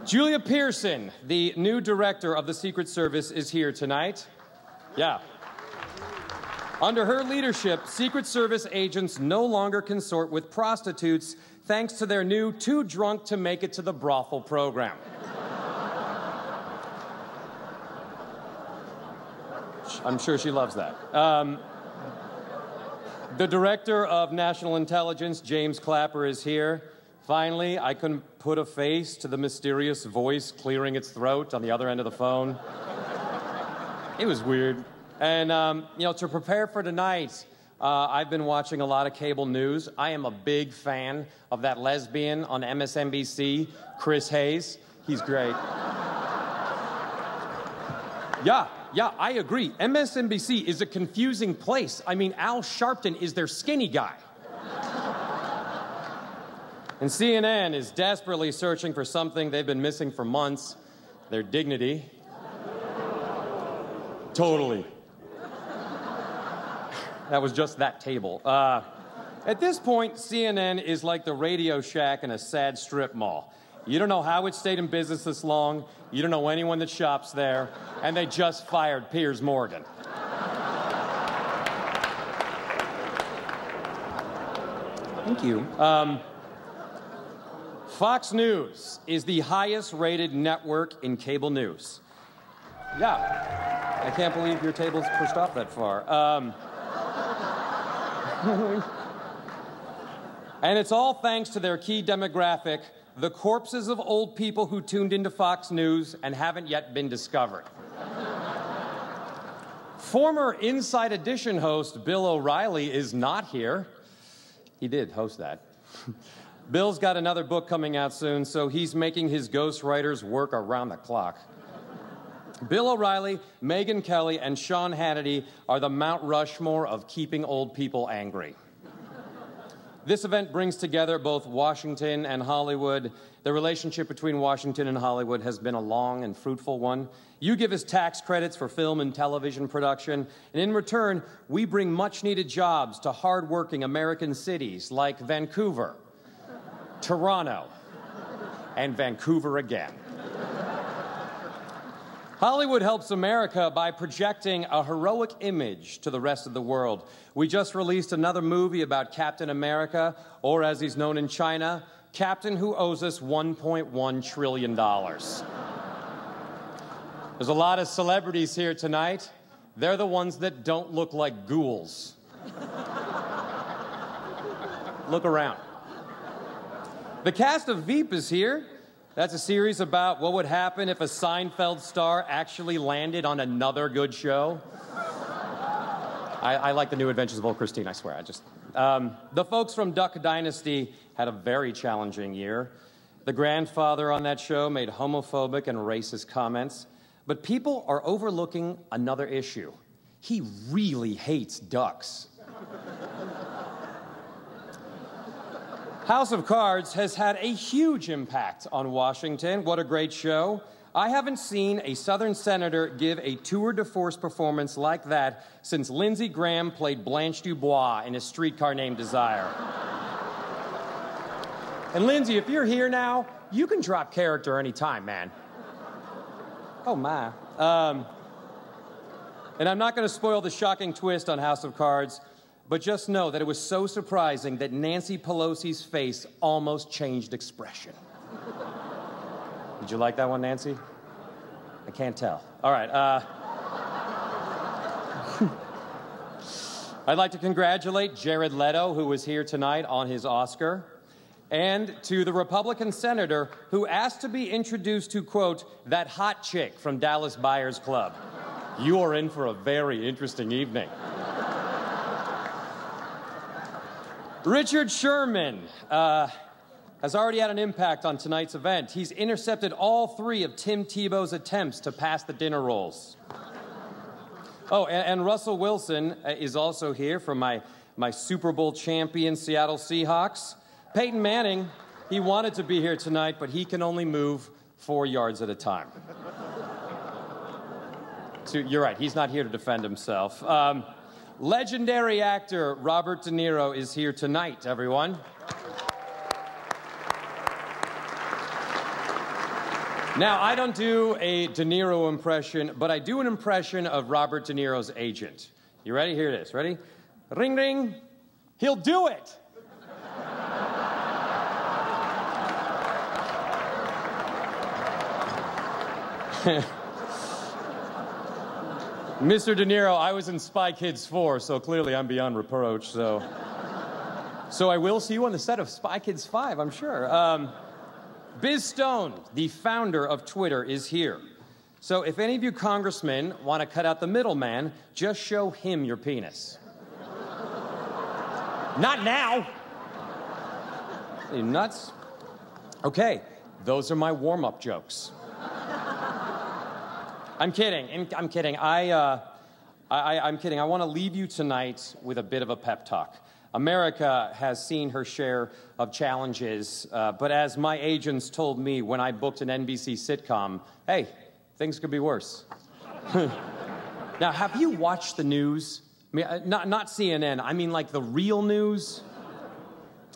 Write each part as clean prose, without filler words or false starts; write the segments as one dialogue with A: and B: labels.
A: Julia Pearson, the new director of the Secret Service, is here tonight. Yeah. Under her leadership, Secret Service agents no longer consort with prostitutes thanks to their new Too Drunk to Make It to the Brothel program. I'm sure she loves that. The Director of National Intelligence, James Clapper, is here. Finally, I couldn't put a face to the mysterious voice clearing its throat on the other end of the phone. It was weird. And, to prepare for tonight, I've been watching a lot of cable news. I am a big fan of that lesbian on MSNBC, Chris Hayes. He's great. Yeah, I agree. MSNBC is a confusing place. I mean, Al Sharpton is their skinny guy. And CNN is desperately searching for something they've been missing for months, their dignity. Totally. That was just that table. At this point, CNN is like the Radio Shack in a sad strip mall. You don't know how it stayed in business this long, you don't know anyone that shops there, and they just fired Piers Morgan. Thank you. Fox News is the highest-rated network in cable news. Yeah, I can't believe your table's pushed off that far. And it's all thanks to their key demographic, the corpses of old people who tuned into Fox News and haven't yet been discovered. Former Inside Edition host Bill O'Reilly is not here. He did host that. Bill's got another book coming out soon, so he's making his ghostwriters work around the clock. Bill O'Reilly, Megyn Kelly, and Sean Hannity are the Mount Rushmore of keeping old people angry. This event brings together both Washington and Hollywood. The relationship between Washington and Hollywood has been a long and fruitful one. You give us tax credits for film and television production, and in return, we bring much-needed jobs to hard-working American cities like Vancouver, Toronto, and Vancouver again. Hollywood helps America by projecting a heroic image to the rest of the world. We just released another movie about Captain America, or as he's known in China, Captain who owes us $1.1 trillion. There's a lot of celebrities here tonight. They're the ones that don't look like ghouls. Look around. The cast of Veep is here. That's a series about what would happen if a Seinfeld star actually landed on another good show. I like the New Adventures of Old Christine, I swear. The folks from Duck Dynasty had a very challenging year. The grandfather on that show made homophobic and racist comments, but people are overlooking another issue. He really hates ducks. House of Cards has had a huge impact on Washington. What a great show. I haven't seen a Southern senator give a tour de force performance like that since Lindsey Graham played Blanche DuBois in A Streetcar Named Desire. And Lindsey, if you're here now, you can drop character anytime, man. Oh, my. And I'm not going to spoil the shocking twist on House of Cards, but just know that it was so surprising that Nancy Pelosi's face almost changed expression. Did you like that one, Nancy? I can't tell. All right. I'd like to congratulate Jared Leto, who was here tonight on his Oscar, and to the Republican senator who asked to be introduced to, quote, that hot chick from Dallas Buyers Club. You are in for a very interesting evening. Richard Sherman has already had an impact on tonight's event. He's intercepted all 3 of Tim Tebow's attempts to pass the dinner rolls. Oh, and Russell Wilson is also here from my Super Bowl champion Seattle Seahawks. Peyton Manning, he wanted to be here tonight, but he can only move 4 yards at a time. So you're right, he's not here to defend himself. Legendary actor Robert De Niro is here tonight, everyone. Now, I don't do a De Niro impression, but I do an impression of Robert De Niro's agent. You ready? Here it is. Ready? Ring, ring. He'll do it. Mr. De Niro, I was in Spy Kids 4, so clearly I'm beyond reproach, so I will see you on the set of Spy Kids 5, I'm sure. Biz Stone, the founder of Twitter, is here. So if any of you congressmen want to cut out the middleman, just show him your penis. Not now. Are you nuts? Okay, those are my warm-up jokes. I'm kidding. I'm kidding. I'm kidding. I want to leave you tonight with a bit of a pep talk. America has seen her share of challenges, but as my agents told me when I booked an NBC sitcom, hey, things could be worse. Now, have you watched the news? I mean, not CNN. I mean, like the real news.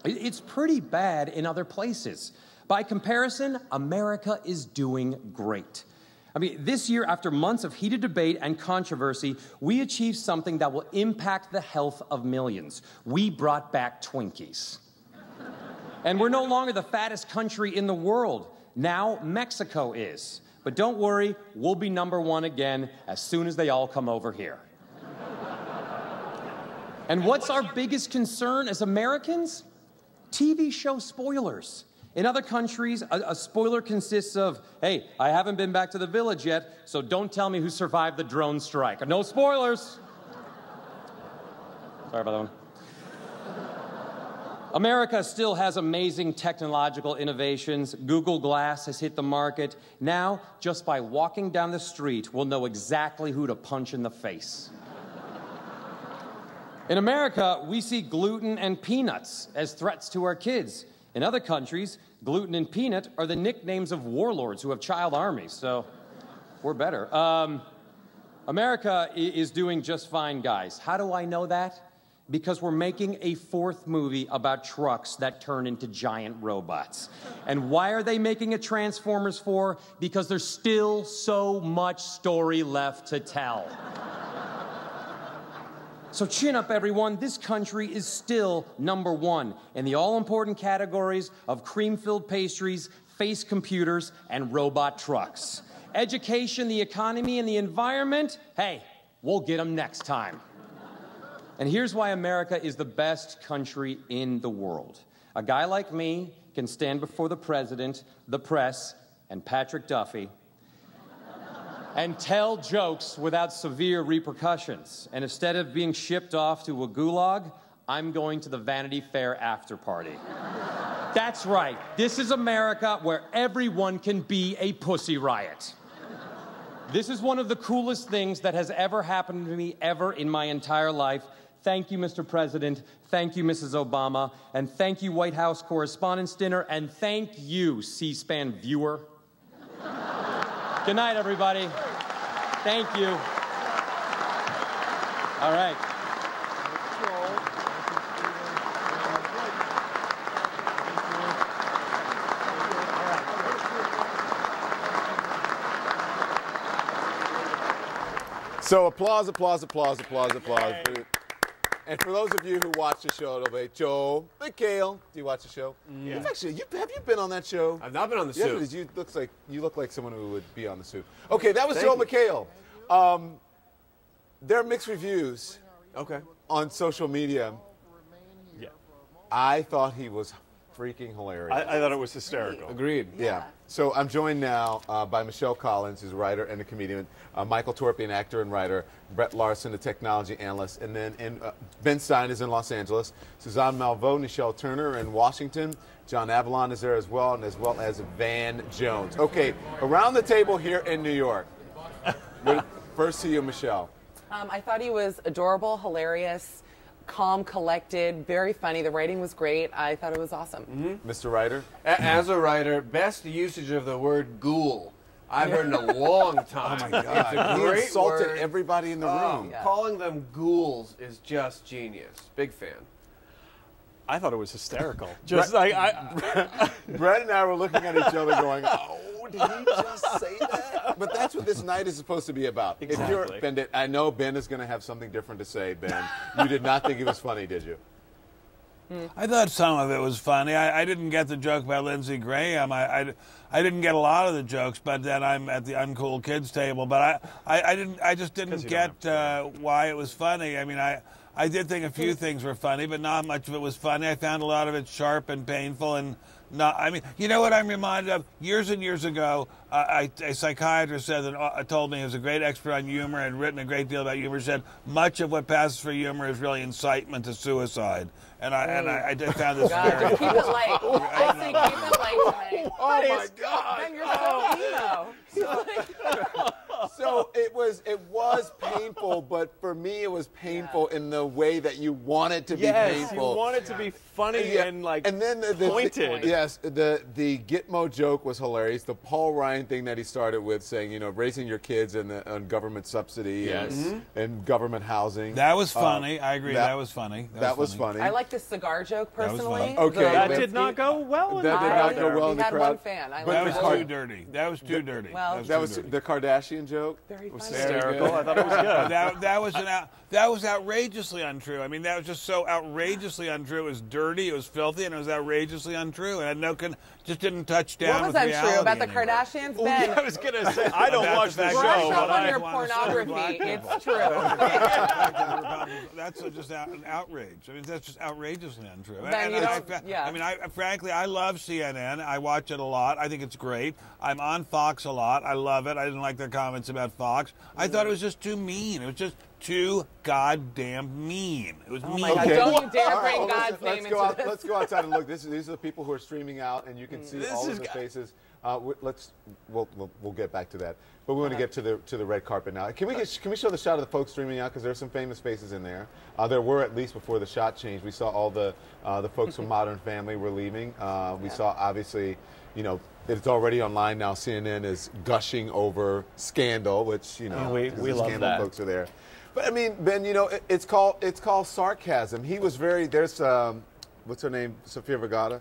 A: It's pretty bad in other places. By comparison, America is doing great. I mean, this year, after months of heated debate and controversy, we achieved something that will impact the health of millions. We brought back Twinkies. And we're no longer the fattest country in the world. Now Mexico is. But don't worry, we'll be #1 again as soon as they all come over here. And what's our biggest concern as Americans? TV show spoilers. In other countries, a spoiler consists of, hey, I haven't been back to the village yet, so don't tell me who survived the drone strike. No spoilers. Sorry about that one. America still has amazing technological innovations. Google Glass has hit the market. Now, just by walking down the street, we'll know exactly who to punch in the face. In America, we see gluten and peanuts as threats to our kids. In other countries, gluten and peanut are the nicknames of warlords who have child armies, so we're better. America is doing just fine, guys. How do I know that? Because we're making a 4th movie about trucks that turn into giant robots. And why are they making a Transformers 4? Because there's still so much story left to tell. So chin up, everyone. This country is still #1 in the all-important categories of cream-filled pastries, face computers, and robot trucks. Education, the economy, and the environment, hey, we'll get them next time. And here's why America is the best country in the world. A guy like me can stand before the president, the press, and Patrick Duffy and tell jokes without severe repercussions. And instead of being shipped off to a gulag, I'm going to the Vanity Fair after party. That's right. This is America where everyone can be a pussy riot. This is one of the coolest things that has ever happened to me ever in my entire life. Thank you, Mr. President. Thank you, Mrs. Obama. And thank you, White House Correspondents' Dinner. And thank you, C-SPAN viewer. Good night, everybody. Thank you. All right.
B: So applause, applause, applause, applause, applause. And for those of you who watch the show, it'll be Joe, McHale. Do you watch the show?
C: Yeah.
B: Actually, have you been on that show?
C: I've not been on the Soup.
B: Yeah, you look like someone who would be on the Soup. Okay, that was Joe McHale. There are mixed reviews.
C: Okay.
B: On social media.
C: Yeah.
B: I thought he was freaking hilarious.
C: I thought it was hysterical.
B: Agreed. Yeah. So I'm joined now by Michelle Collins, who's a writer and a comedian, Michael Torpey, an actor and writer, Brett Larson, a technology analyst, and then Ben Stein is in Los Angeles, Suzanne Malveaux, Nichelle Turner in Washington, John Avalon is there as well, and as well as Van Jones. Okay, around the table here in New York. First to you, Michelle.
D: I thought he was adorable, hilarious, calm, collected, very funny. The writing was great. I thought it was awesome.
B: Mm-hmm. Mr. Writer?
E: As a writer, best usage of the word ghoul I've heard in a long time.
B: Oh, my God.
E: It's a great
B: He insulted
E: word.
B: everybody in the room.
D: Yeah.
E: Calling them ghouls is just genius. Big fan.
C: I thought it was hysterical.
B: Brett and I were looking at each other going, oh, Did he just say that? But that's what this night is supposed to be about.
C: Exactly.
B: If you're offended, I know Ben is going to have something different to say, Ben. You did not think it was funny, did you?
F: I thought some of it was funny. I didn't get the joke about Lindsey Graham. I didn't get a lot of the jokes, but then I'm at the uncool kids table. But I just didn't get why it was funny. I mean, I did think a few things were funny, but not much of it was funny. I found a lot of it sharp and painful and not. I mean, you know what I'm reminded of? Years and years ago, a psychiatrist said that told me he was a great expert on humor and written a great deal about humor. Said much of what passes for humor is really incitement to suicide. And I did found this
D: God,
F: very.
D: just keep it light. I say keep it light tonight.
B: Oh my God!
D: Ben, you're so emo.
B: So it was painful, but for me it was painful in the way that you want it to be painful.
C: You want it to be funny and like
B: and then the
C: pointed.
B: The Gitmo joke was hilarious. The Paul Ryan thing that he started with, saying, you know, raising your kids on government subsidy and government housing.
F: That was funny. I agree. That was funny.
B: That was funny.
D: I like the cigar joke personally.
B: funny. Okay,
C: That did not go well in the
B: That did not go well in
D: We
B: the
D: had
B: crowd.
D: one fan. I
F: That
D: liked
F: was
D: it.
F: too dirty. That was too dirty.
D: Well,
B: That was the Kardashian joke.
D: Very funny.
C: hysterical. I thought it was good.
F: That was outrageously untrue. I mean, that was just so outrageously untrue. It was dirty, it was filthy, and it was outrageously untrue. And just didn't touch down
D: What was
F: with
D: untrue
F: reality
D: about the
F: anymore.
D: Kardashians,
C: Oh,
D: Ben?
C: yeah, I was gonna say I don't
F: About
C: watch
F: the
C: the
F: fact
C: show.
F: that
D: Brush
F: But
D: up on
F: I
D: your
F: want to serve black
D: pornography.
F: people.
D: It's true.
F: That's just an outrage. I mean, that's just outrageously untrue.
D: Ben, you don't- yeah.
F: I mean, frankly, I love CNN. I watch it a lot. I think it's great. I'm on Fox a lot. I love it. I didn't like their comments about Fox. I thought it was just too mean. It was just too goddamn mean. It was mean.
D: my God, don't you dare bring God's name into this.
B: Let's go outside and look. These are the people who are streaming out, and you can see all of the faces. We'll get back to that, but we want to get to the red carpet now. Can we show the shot of the folks streaming out, because there's some famous faces in there. There were, at least before the shot changed. We saw all the folks from Modern Family were leaving. We saw, obviously, you know, it's already online now. CNN is gushing over Scandal, which, you know,
C: we
B: the
C: love
B: Scandal
C: that.
B: folks are there. But I mean, Ben, you know, it's called sarcasm. He was there's what's her name, Sofia Vergara.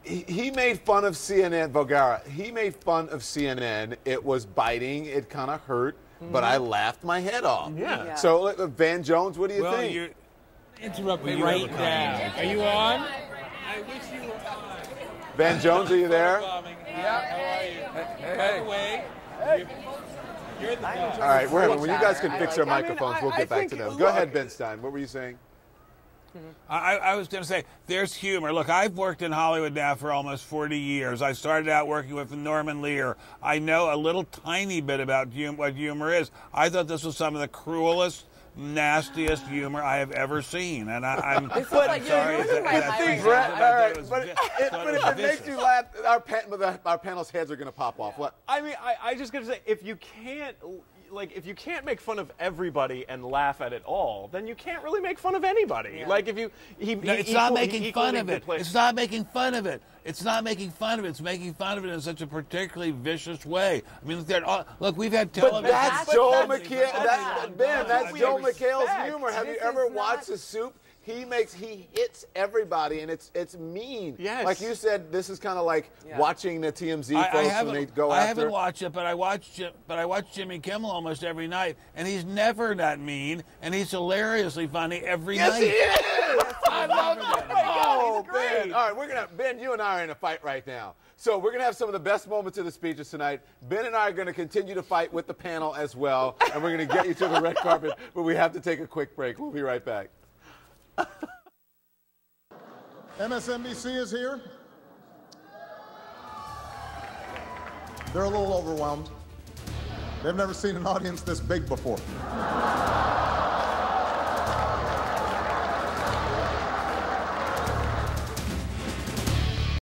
B: He made fun of CNN. Vergara. He made fun of CNN. It was biting. It kind of hurt, but I laughed my head off.
C: Yeah.
B: So Van Jones, what do you think?
F: You're
G: Interrupt me right now. Are you on? I wish you were on.
B: Van Jones, are you there?
G: How are you? By the way, you're the guy.
B: All right, when you guys can
D: I
B: fix
D: like
B: their
D: it.
B: microphones, we'll get back to them. Go ahead, Ben Stein. What were you saying?
F: I was going to say, there's humor. Look, I've worked in Hollywood now for almost 40 years. I started out working with Norman Lear. I know a little tiny bit about what humor is. I thought this was some of the cruelest, nastiest humor I have ever seen. And I'm
D: like
F: sorry.
D: you're ruining my life.
B: Brett,
F: I
B: all
F: thought
B: right,
F: it was
B: but if it makes you laugh, our panel's heads are going to pop off. What?
C: I mean, I just gotta say, if you can't make fun of everybody and laugh at it all, then you can't really make fun of anybody.
D: Yeah.
C: Like if
F: No, it's not making fun of it. It's not making fun of it. It's not making fun of it. It's making fun of it in such a particularly vicious way. I mean, look, we've had
B: But
F: television.
B: that's Joel McHale. Ben, that's
C: we
B: Joel
C: expect.
B: McHale's humor. Have you
D: This
B: ever
D: is
B: watched
D: not-
B: The Soup? He hits everybody, and it's mean.
C: Yes.
B: Like you said, this is kind of like watching the TMZ
F: I
B: folks when
F: haven't,
B: they go
F: I
B: after.
F: haven't watched it, but I watch Jimmy Kimmel almost every night, and he's never that mean, and he's hilariously funny every
B: Yes,
F: night.
B: he is. I love
C: God,
B: that. Oh,
C: he's great.
B: Ben. All right, Ben, you and I are in a fight right now. So we're gonna have some of the best moments of the speeches tonight. Ben and I are gonna continue to fight with the panel as well, and we're gonna get you to the red carpet. But we have to take a quick break. We'll be right back.
H: MSNBC is here. They're a little overwhelmed. They've never seen an audience this big before.